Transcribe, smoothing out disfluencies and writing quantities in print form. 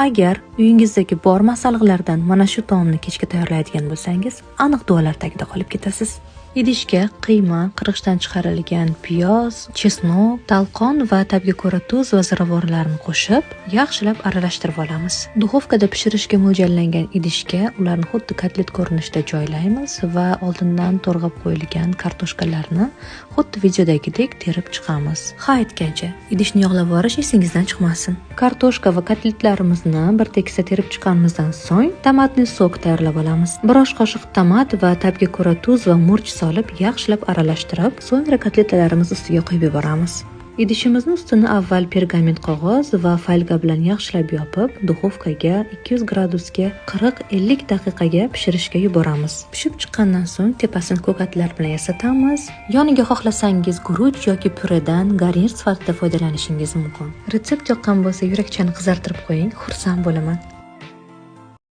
Agar uyingizdagi bor masalliqlardan mana shu taomni kechga tayyorlaydigan bo'lsangiz, aniq duolar tagida qolib ketasiz. Idishga qiyma, qirg'ichdan chiqarilgan piyoz, chesnok, talqon va tabga ko'ra tuz va ziravorlarni qo'shib, yaxshilab aralashtirib olamiz. Duxovkada pishirishga mo'ljallangan idishga ularni xuddi kotlet ko'rinishida joylaymiz va oldindan to'rg'ab qo'yilgan kartoshkalarni xuddi videodagidek terib chiqamiz. Ha aytgancha, idishni yog'lab yuborish esingizdan chiqmasin. Kartoshka va kotletlarimizni bir tekisda terib chiqqanimizdan so'ng tomatli sok tayyorlab olamiz. Bir osh qoshiq tomat va tabga ko'ra tuz va murch solib yaxshilab aralashtirib, so'ngra kotletlarimiz ustiga quyib yuboramiz. Idishimizni ustini avval pergament qog'oz va folga bilan yaxshilab yopib, duxovkaga 200 gradusga 40-50 daqiqaga pishirishga yuboramiz. Pishib chiqqandan so'ng tepasini ko'katlar bilan yasatamiz. Yoniga xohlasangiz guruch yoki puredan garnir sifatida foydalanishingiz mumkin. Retsept yoqqan bo'lsa, yurakchani qizartirib qo'ying, xursand bo'laman.